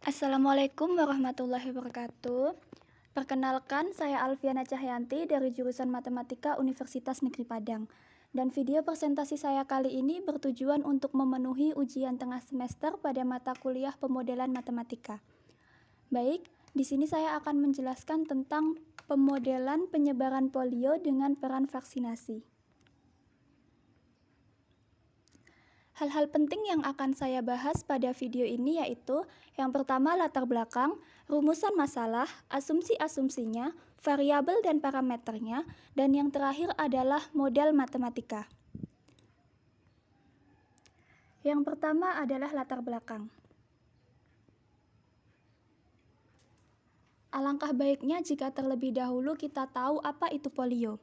Assalamualaikum warahmatullahi wabarakatuh. Perkenalkan, saya Alfiana Cahyanti dari jurusan Matematika Universitas Negeri Padang. Dan video presentasi saya kali ini bertujuan untuk memenuhi ujian tengah semester pada mata kuliah pemodelan matematika. Baik, di sini saya akan menjelaskan tentang pemodelan penyebaran polio dengan peran vaksinasi. Hal-hal penting yang akan saya bahas pada video ini yaitu yang pertama latar belakang, rumusan masalah, asumsi-asumsinya, variabel dan parameternya, dan yang terakhir adalah model matematika. Yang pertama adalah latar belakang. Alangkah baiknya jika terlebih dahulu kita tahu apa itu polio.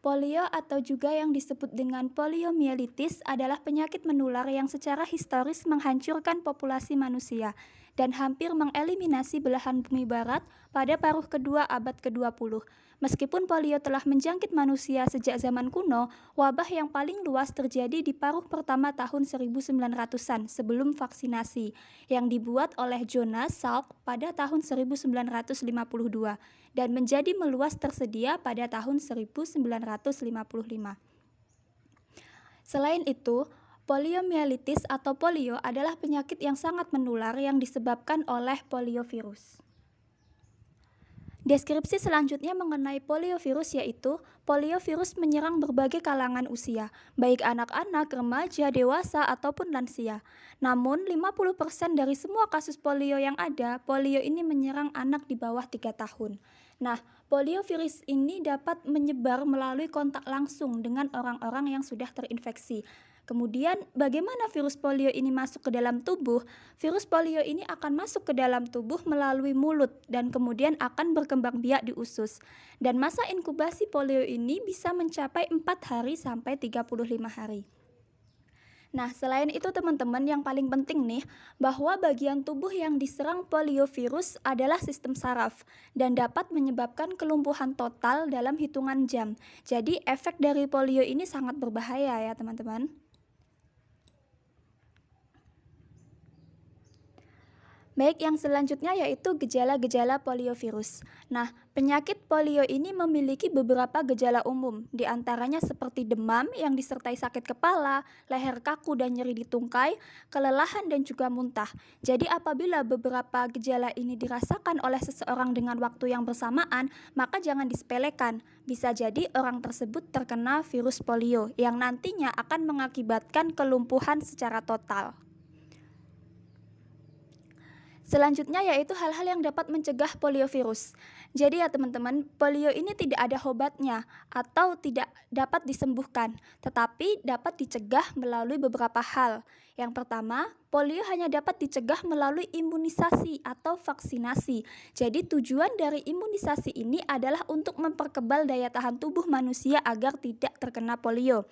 Polio atau juga yang disebut dengan poliomielitis adalah penyakit menular yang secara historis menghancurkan populasi manusia dan hampir mengeliminasi belahan bumi barat pada paruh kedua abad ke-20. Meskipun polio telah menjangkit manusia sejak zaman kuno, wabah yang paling luas terjadi di paruh pertama tahun 1900-an sebelum vaksinasi yang dibuat oleh Jonas Salk pada tahun 1952 dan menjadi meluas tersedia pada tahun 1955. Selain itu, poliomielitis atau polio adalah penyakit yang sangat menular yang disebabkan oleh poliovirus. Deskripsi selanjutnya mengenai poliovirus yaitu poliovirus menyerang berbagai kalangan usia, baik anak-anak, remaja, dewasa, ataupun lansia. Namun, 50% dari semua kasus polio yang ada, polio ini menyerang anak di bawah 3 tahun. Nah, poliovirus ini dapat menyebar melalui kontak langsung dengan orang-orang yang sudah terinfeksi. Kemudian, bagaimana virus polio ini masuk ke dalam tubuh? Virus polio ini akan masuk ke dalam tubuh melalui mulut dan kemudian akan berkembang biak di usus. Dan masa inkubasi polio ini bisa mencapai 4 hari sampai 35 hari. Nah, selain itu teman-teman yang paling penting nih, bahwa bagian tubuh yang diserang poliovirus adalah sistem saraf dan dapat menyebabkan kelumpuhan total dalam hitungan jam. Jadi, efek dari polio ini sangat berbahaya ya teman-teman. Baik, yang selanjutnya yaitu gejala-gejala poliovirus. Nah, penyakit polio ini memiliki beberapa gejala umum, di antaranya seperti demam yang disertai sakit kepala, leher kaku dan nyeri di tungkai, kelelahan dan juga muntah. Jadi apabila beberapa gejala ini dirasakan oleh seseorang dengan waktu yang bersamaan, maka jangan disepelekan. Bisa jadi orang tersebut terkena virus polio yang nantinya akan mengakibatkan kelumpuhan secara total. Selanjutnya yaitu hal-hal yang dapat mencegah poliovirus. Jadi ya teman-teman, polio ini tidak ada obatnya atau tidak dapat disembuhkan, tetapi dapat dicegah melalui beberapa hal. Yang pertama, polio hanya dapat dicegah melalui imunisasi atau vaksinasi. Jadi tujuan dari imunisasi ini adalah untuk memperkebal daya tahan tubuh manusia agar tidak terkena polio.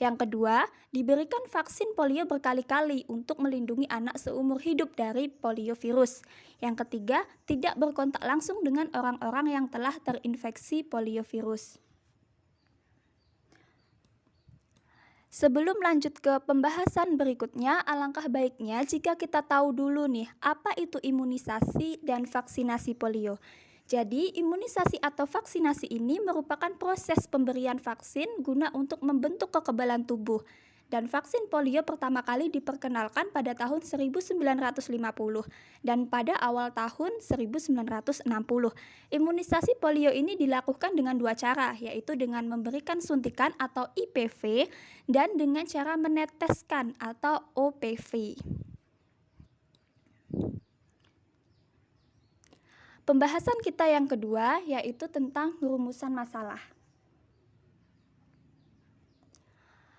Yang kedua, diberikan vaksin polio berkali-kali untuk melindungi anak seumur hidup dari poliovirus. Yang ketiga, tidak berkontak langsung dengan orang-orang yang telah terinfeksi poliovirus. Sebelum lanjut ke pembahasan berikutnya, alangkah baiknya jika kita tahu dulu nih, apa itu imunisasi dan vaksinasi polio. Jadi, imunisasi atau vaksinasi ini merupakan proses pemberian vaksin guna untuk membentuk kekebalan tubuh. Dan vaksin polio pertama kali diperkenalkan pada tahun 1950 dan pada awal tahun 1960. Imunisasi polio ini dilakukan dengan dua cara, yaitu dengan memberikan suntikan atau IPV dan dengan cara meneteskan atau OPV. Pembahasan kita yang kedua yaitu tentang rumusan masalah.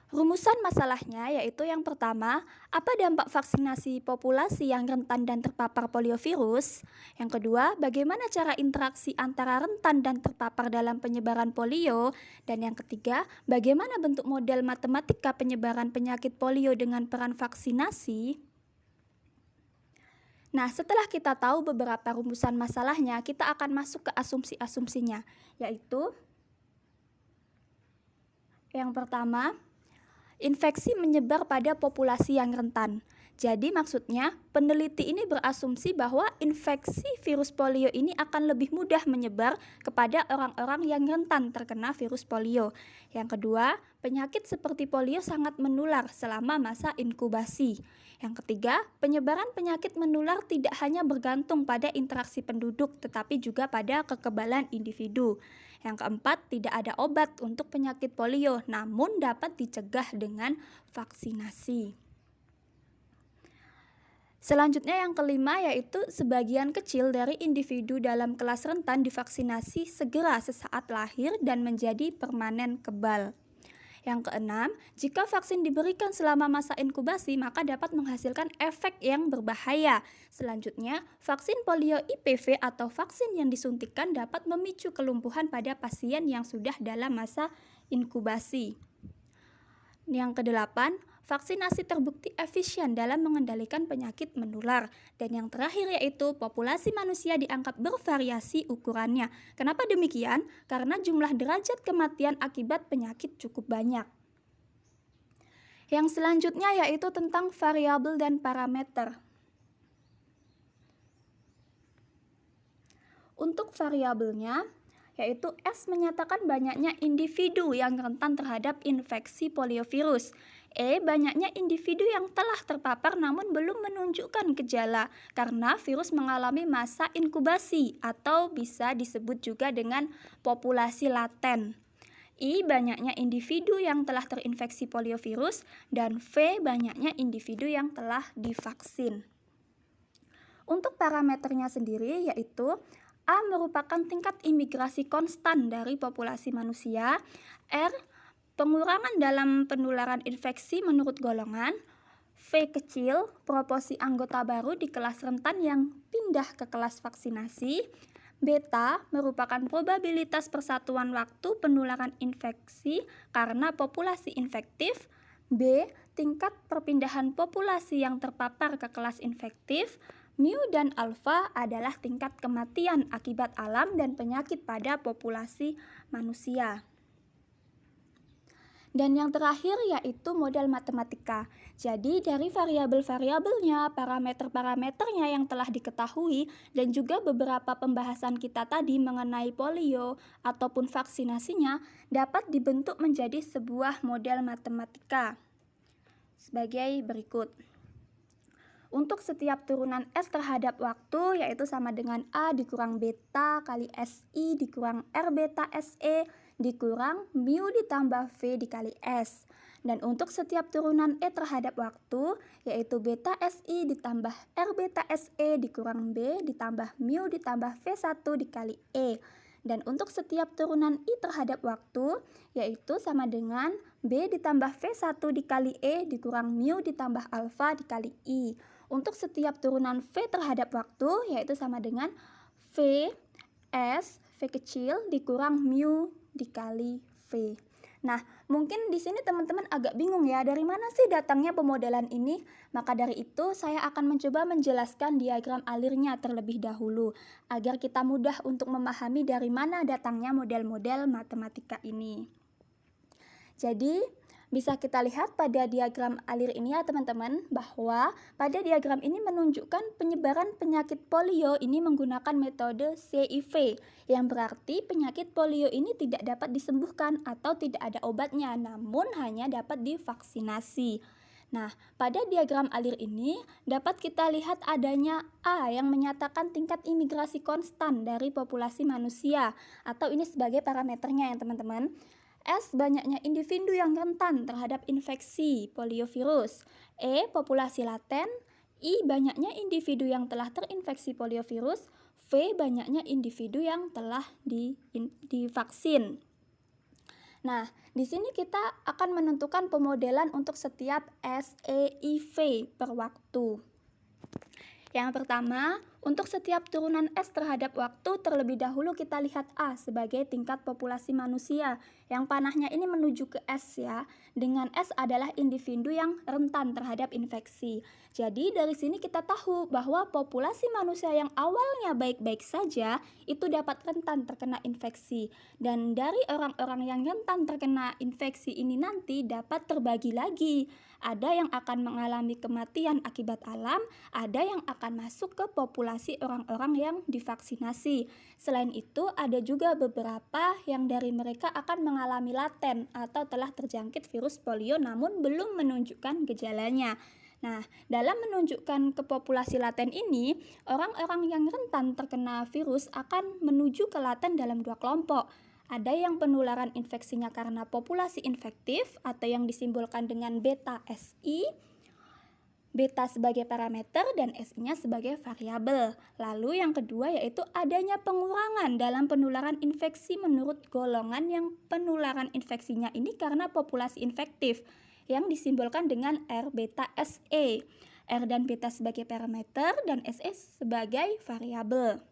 Rumusan masalahnya yaitu yang pertama, apa dampak vaksinasi populasi yang rentan dan terpapar poliovirus? Yang kedua, bagaimana cara interaksi antara rentan dan terpapar dalam penyebaran polio? Dan yang ketiga, bagaimana bentuk model matematika penyebaran penyakit polio dengan peran vaksinasi? Nah, setelah kita tahu beberapa rumusan masalahnya, kita akan masuk ke asumsi-asumsinya, yaitu yang pertama, infeksi menyebar pada populasi yang rentan. Jadi maksudnya, peneliti ini berasumsi bahwa infeksi virus polio ini akan lebih mudah menyebar kepada orang-orang yang rentan terkena virus polio. Yang kedua, penyakit seperti polio sangat menular selama masa inkubasi. Yang ketiga, penyebaran penyakit menular tidak hanya bergantung pada interaksi penduduk, tetapi juga pada kekebalan individu. Yang keempat, tidak ada obat untuk penyakit polio, namun dapat dicegah dengan vaksinasi. Selanjutnya yang kelima yaitu sebagian kecil dari individu dalam kelas rentan divaksinasi segera sesaat lahir dan menjadi permanen kebal. Yang keenam, jika vaksin diberikan selama masa inkubasi maka dapat menghasilkan efek yang berbahaya. Selanjutnya, vaksin polio IPV atau vaksin yang disuntikkan dapat memicu kelumpuhan pada pasien yang sudah dalam masa inkubasi. Yang kedelapan, vaksinasi terbukti efisien dalam mengendalikan penyakit menular. Dan yang terakhir yaitu populasi manusia dianggap bervariasi ukurannya. Kenapa demikian? Karena jumlah derajat kematian akibat penyakit cukup banyak. Yang selanjutnya yaitu tentang variabel dan parameter. Untuk variabelnya, yaitu S menyatakan banyaknya individu yang rentan terhadap infeksi poliovirus. E, banyaknya individu yang telah terpapar namun belum menunjukkan gejala karena virus mengalami masa inkubasi atau bisa disebut juga dengan populasi laten. I, banyaknya individu yang telah terinfeksi poliovirus, dan V, banyaknya individu yang telah divaksin. Untuk parameternya sendiri yaitu A merupakan tingkat imigrasi konstan dari populasi manusia, R pengurangan dalam penularan infeksi menurut golongan, V kecil proporsi anggota baru di kelas rentan yang pindah ke kelas vaksinasi, beta merupakan probabilitas persatuan waktu penularan infeksi karena populasi infektif, B tingkat perpindahan populasi yang terpapar ke kelas infektif, Mu dan alfa adalah tingkat kematian akibat alam dan penyakit pada populasi manusia. Dan yang terakhir yaitu model matematika. Jadi dari variabel-variabelnya, parameter-parameternya yang telah diketahui dan juga beberapa pembahasan kita tadi mengenai polio ataupun vaksinasinya dapat dibentuk menjadi sebuah model matematika sebagai berikut. Untuk setiap turunan S terhadap waktu yaitu sama dengan A dikurang beta kali SI dikurang R beta SE dikurang mu ditambah V dikali S. Dan untuk setiap turunan E terhadap waktu yaitu beta SI ditambah R beta SE dikurang B ditambah mu ditambah V1 dikali E. Dan untuk setiap turunan I terhadap waktu yaitu sama dengan B ditambah V1 dikali E dikurang mu ditambah alfa dikali I. Untuk setiap turunan V terhadap waktu yaitu sama dengan V S V kecil dikurang mu dikali V. Nah, mungkin di sini teman-teman agak bingung ya, dari mana sih datangnya pemodelan ini? Maka dari itu saya akan mencoba menjelaskan diagram alirnya terlebih dahulu agar kita mudah untuk memahami dari mana datangnya model-model matematika ini. Jadi, bisa kita lihat pada diagram alir ini ya teman-teman, bahwa pada diagram ini menunjukkan penyebaran penyakit polio ini menggunakan metode CIV, yang berarti penyakit polio ini tidak dapat disembuhkan atau tidak ada obatnya, namun hanya dapat divaksinasi. Nah, pada diagram alir ini dapat kita lihat adanya A yang menyatakan tingkat imigrasi konstan dari populasi manusia, atau ini sebagai parameternya ya teman-teman. S banyaknya individu yang rentan terhadap infeksi poliovirus. E populasi laten. I banyaknya individu yang telah terinfeksi poliovirus. V banyaknya individu yang telah divaksin. Nah, di sini kita akan menentukan pemodelan untuk setiap SEIV per waktu. Yang pertama, Untuk setiap turunan S terhadap waktu, terlebih dahulu kita lihat A sebagai tingkat populasi manusia, yang panahnya ini menuju ke S ya, dengan S adalah individu yang rentan terhadap infeksi. Jadi dari sini kita tahu bahwa populasi manusia yang awalnya baik-baik saja, itu dapat rentan terkena infeksi. Dan dari orang-orang yang rentan terkena infeksi ini nanti dapat terbagi lagi. Ada yang akan mengalami kematian akibat alam, ada yang akan masuk ke populasi orang-orang yang divaksinasi. Selain itu, ada juga beberapa yang dari mereka akan mengalami laten atau telah terjangkit virus polio namun belum menunjukkan gejalanya. Nah, dalam menunjukkan ke populasi laten ini, orang-orang yang rentan terkena virus akan menuju ke laten dalam dua kelompok. Ada yang penularan infeksinya karena populasi infektif atau yang disimbolkan dengan beta SI, beta sebagai parameter dan SI-nya sebagai variabel. Lalu yang kedua yaitu adanya pengurangan dalam penularan infeksi menurut golongan yang penularan infeksinya ini karena populasi infektif yang disimbolkan dengan R beta SE. R dan beta sebagai parameter dan SE sebagai variabel.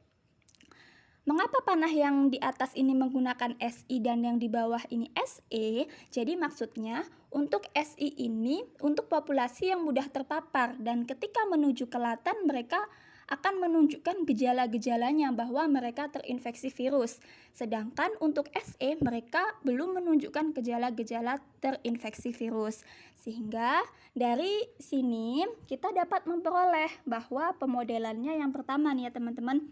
Mengapa panah yang di atas ini menggunakan SI dan yang di bawah ini SE? Jadi maksudnya untuk SI ini untuk populasi yang mudah terpapar dan ketika menuju ke laten mereka akan menunjukkan gejala-gejalanya bahwa mereka terinfeksi virus. Sedangkan untuk SE mereka belum menunjukkan gejala-gejala terinfeksi virus. Sehingga dari sini kita dapat memperoleh bahwa pemodelannya yang pertama nih ya teman-teman,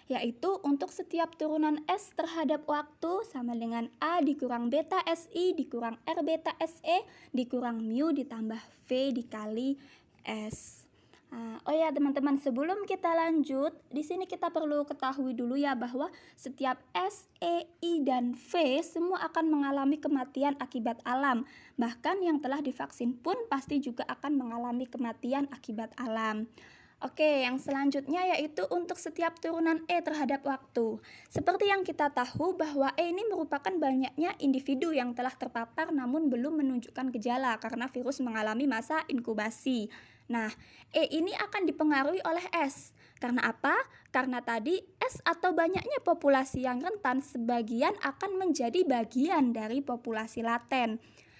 yaitu untuk setiap turunan S terhadap waktu sama dengan A dikurang beta SI dikurang R beta SE dikurang mu ditambah V dikali S. Oh ya teman-teman, sebelum kita lanjut, di sini kita perlu ketahui dulu ya bahwa setiap S, E, I, dan V semua akan mengalami kematian akibat alam. Bahkan yang telah divaksin pun pasti juga akan mengalami kematian akibat alam. Oke, yang selanjutnya yaitu untuk setiap turunan E terhadap waktu. Seperti yang kita tahu bahwa E ini merupakan banyaknya individu yang telah terpapar namun belum menunjukkan gejala karena virus mengalami masa inkubasi. Nah, E ini akan dipengaruhi oleh S. Karena apa? Karena tadi S atau banyaknya populasi yang rentan sebagian akan menjadi bagian dari populasi laten.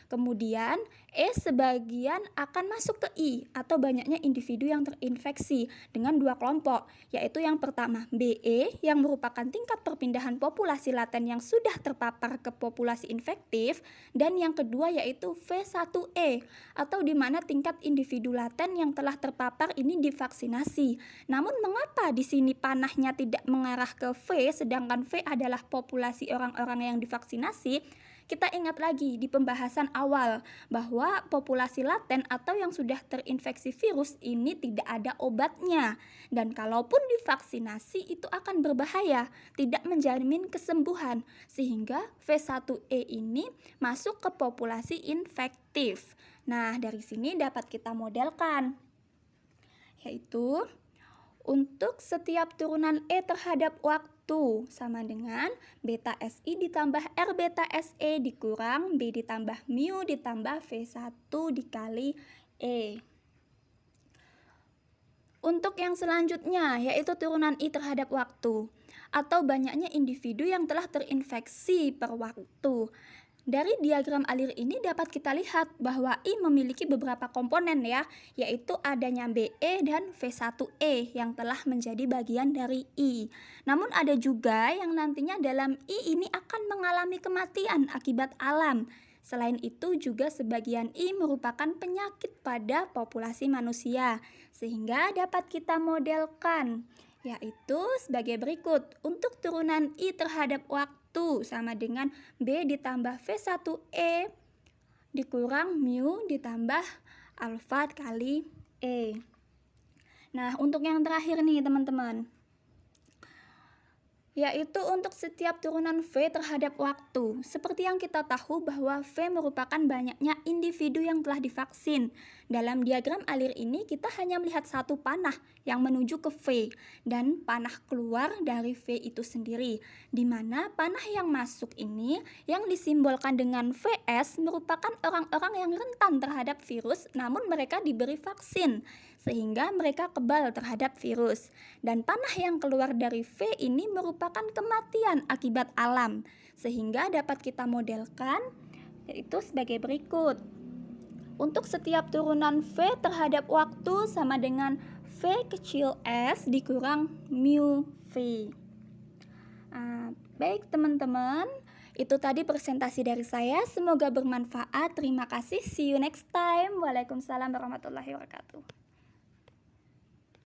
Kemudian E sebagian akan masuk ke I atau banyaknya individu yang terinfeksi dengan dua kelompok, yaitu yang pertama BE yang merupakan tingkat perpindahan populasi laten yang sudah terpapar ke populasi infektif, dan yang kedua yaitu V1E atau di mana tingkat individu laten yang telah terpapar ini divaksinasi. Namun mengapa di sini panahnya tidak mengarah ke V sedangkan V adalah populasi orang-orang yang divaksinasi? Kita ingat lagi di pembahasan awal bahwa populasi laten atau yang sudah terinfeksi virus ini tidak ada obatnya. Dan kalaupun divaksinasi itu akan berbahaya, tidak menjamin kesembuhan. Sehingga V1E ini masuk ke populasi infektif. Nah, dari sini dapat kita modelkan. Yaitu untuk setiap turunan E terhadap waktu sama dengan beta SI ditambah R beta SE dikurang B ditambah mu ditambah V1 dikali E. Untuk yang selanjutnya yaitu turunan I terhadap waktu atau banyaknya individu yang telah terinfeksi per waktu. Dari diagram alir ini dapat kita lihat bahwa I memiliki beberapa komponen ya, yaitu adanya BE dan V1E yang telah menjadi bagian dari I. Namun ada juga yang nantinya dalam I ini akan mengalami kematian akibat alam. Selain itu juga sebagian I merupakan penyakit pada populasi manusia, sehingga dapat kita modelkan, yaitu sebagai berikut. Untuk turunan I terhadap waktu sama dengan B ditambah V1E dikurang mu ditambah alfa kali E. Nah, untuk yang terakhir nih teman-teman, yaitu untuk setiap turunan V terhadap waktu. Seperti yang kita tahu bahwa V merupakan banyaknya individu yang telah divaksin. Dalam diagram alir ini kita hanya melihat satu panah yang menuju ke V dan panah keluar dari V itu sendiri, di mana panah yang masuk ini yang disimbolkan dengan VS merupakan orang-orang yang rentan terhadap virus namun mereka diberi vaksin. sehingga mereka kebal terhadap virus. Dan panah yang keluar dari V ini merupakan kematian akibat alam, sehingga dapat kita modelkan yaitu sebagai berikut. Untuk setiap turunan V terhadap waktu sama dengan V kecil s dikurang mu V. Baik teman-teman, itu tadi presentasi dari saya. Semoga bermanfaat. Terima kasih. See you next time. Waalaikumsalam warahmatullahi wabarakatuh.